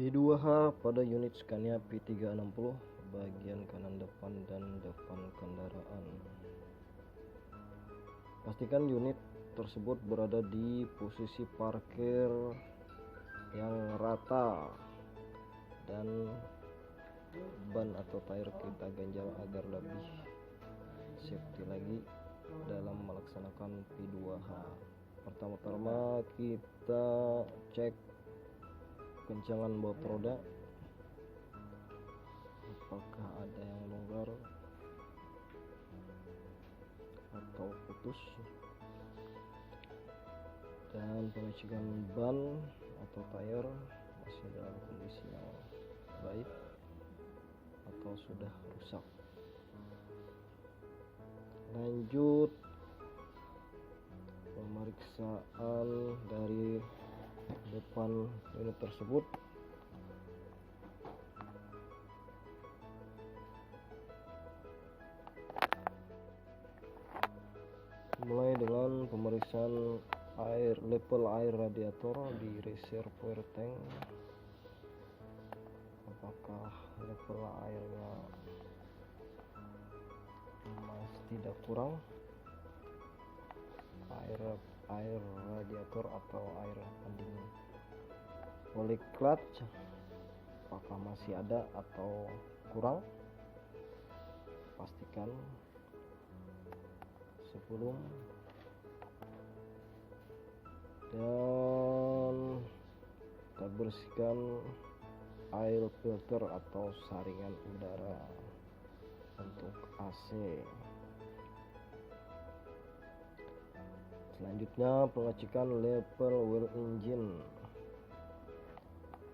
P2H pada unit Scania P360 bagian kanan depan dan depan kendaraan. Pastikan unit tersebut berada di posisi parkir yang rata dan ban atau tire kita ganjal agar lebih safety lagi dalam melaksanakan P2H. Pertama-tama kita cek kencangan baut roda, apakah ada yang longgar atau putus, dan pengecekan ban atau tire masih dalam kondisi yang baik atau sudah rusak. Lanjut pemeriksaan dari depan unit tersebut. Mulai dengan pemeriksaan level air radiator di reservoir tank, apakah level airnya masih tidak kurang, air radiator atau air pendingin. Oli clutch apakah masih ada atau kurang, pastikan sebelum, dan kita bersihkan air filter atau saringan udara untuk AC. Selanjutnya pengecekan level wheel engine.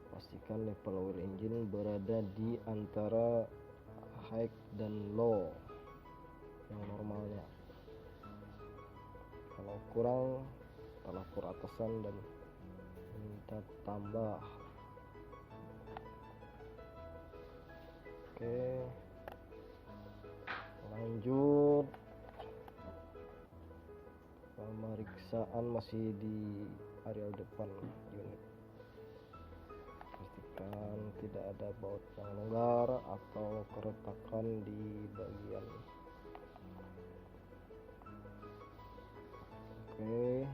Pastikan level wheel engine berada di antara high dan low yang normalnya. Kalau kurang, lapor atasan dan minta tambah. Oke, lanjut pemeriksaan masih di area depan unit. Pastikan tidak ada baut yang longgar atau keretakan di bagian. Oke,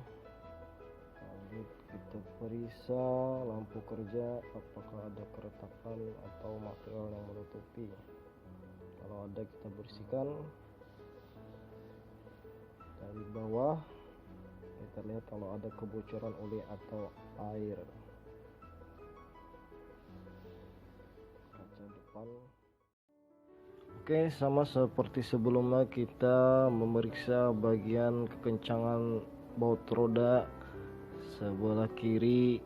lanjut kita periksa lampu kerja, apakah ada keretakan atau material yang menutupi. Kalau ada, kita bersihkan. Dari bawah kita lihat kalau ada kebocoran oli atau air. Kaca depan. Oke, sama seperti sebelumnya, kita memeriksa bagian kekencangan baut roda sebelah kiri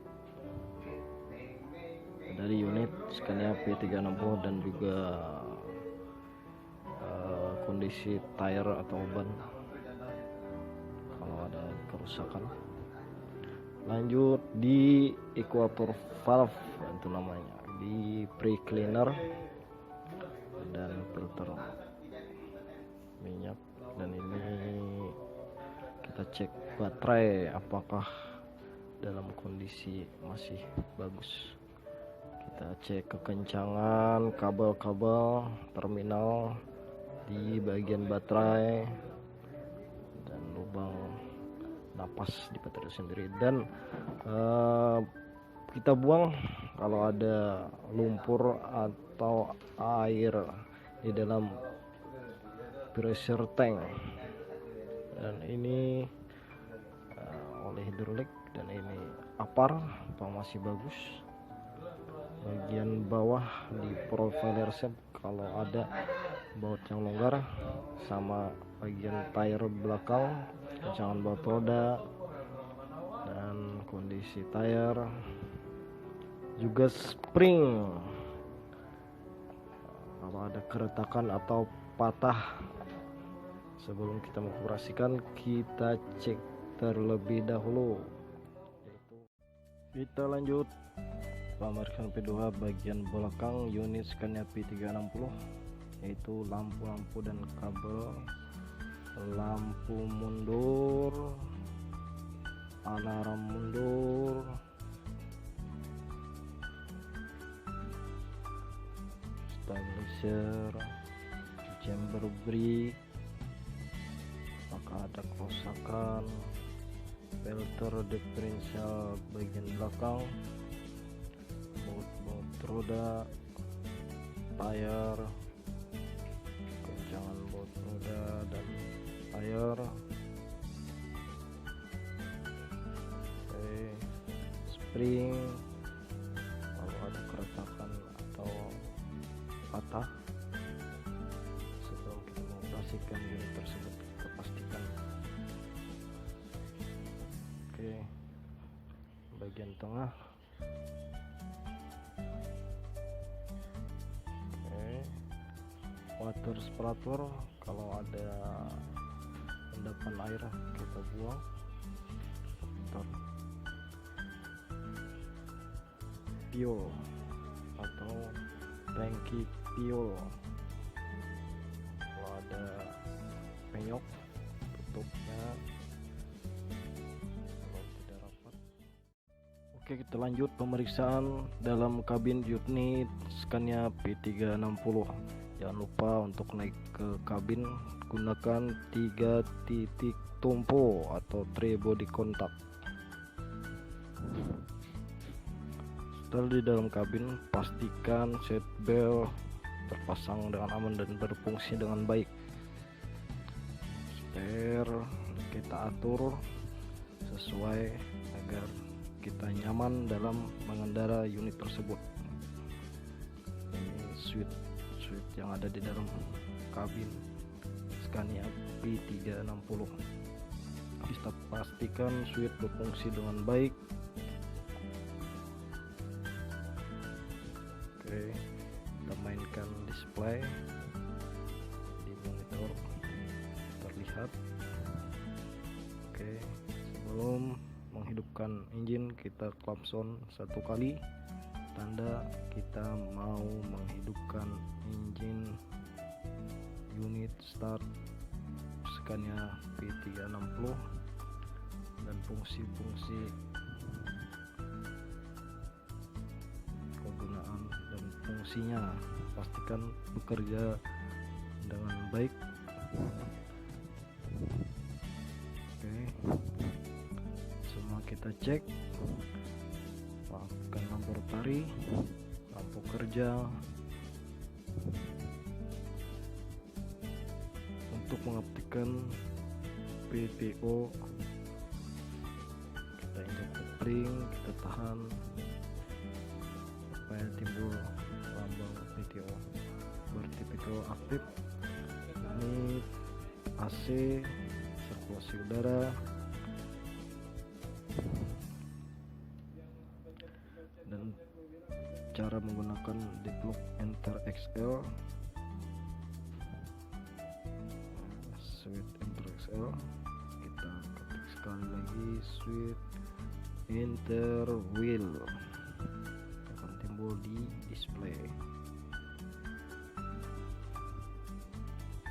dari unit Scania P360 dan juga kondisi tire atau ban kalau ada kerusakan. Lanjut di equator valve, itu namanya, di pre-cleaner dan filter minyak. Dan ini kita cek baterai apakah dalam kondisi masih bagus. Kita cek kekencangan kabel-kabel terminal di bagian baterai dan lubang napas di baterai sendiri, dan kita buang kalau ada lumpur atau air di dalam pressure tank. Dan ini oleh hidrolik, dan ini apar apa masih bagus. Bagian bawah di profiler set kalau ada baut yang longgar, sama bagian tire belakang, kencangan baut roda dan kondisi tire, juga spring kalau ada keretakan atau patah. Sebelum kita mengoperasikan, kita cek terlebih dahulu. Kita lanjut pemeriksaan P2H bagian belakang unit Scania P360, yaitu lampu-lampu dan kabel, lampu mundur, alarm mundur, stabilizer, chamber brake, apakah ada kerusakan, filter diferensial bagian belakang, baut roda, tayar, kencangan baut roda dan tayar, spring, kalau ada keretakan atau patah. Sebelum kita mengoperasikan unit tersebut, kita pastikan. Oke, bagian tengah. Water separator, kalau ada endapan air kita buang. Fuel atau tangki fuel, kalau ada penyok tutupnya kalau tidak rapat. Oke, kita lanjut pemeriksaan dalam kabin unit Scania P360. Jangan lupa untuk naik ke kabin gunakan 3 titik tumpu atau 3 body contact. Setelah di dalam kabin, pastikan seat belt terpasang dengan aman dan berfungsi dengan baik. Setir kita atur sesuai agar kita nyaman dalam mengendara unit tersebut. Ini switch yang ada di dalam kabin Scania P360. Kita pastikan switch berfungsi dengan baik. Oke, kita mainkan display di monitor terlihat. Oke, sebelum menghidupkan engine kita klakson 1 kali, tanda kita mau menghidupkan engine unit start Scania P360 dan fungsi-fungsi kegunaan dan fungsinya pastikan bekerja dengan baik. Oke, semua kita cek. Pakai lampu rotari, lampu kerja. Untuk mengaktifkan PTO, kita injak spring, kita tahan supaya timbul lambang PTO. Berarti PTO aktif. Ini AC, sirkulasi udara, dan cara menggunakan deadlock enter XL, switch enter XL. Kita ketik sekali lagi switch enter wheel, akan timbul di display.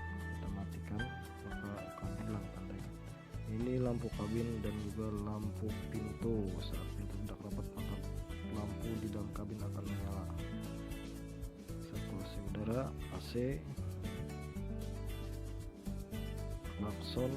Kita matikan, maka akan hilang tandanya. Ini lampu kabin dan juga lampu pintu. Saat pintu tidak rapat, maka lampu di dalam kabin akan menyala. Sirkulasi udara, AC, klakson,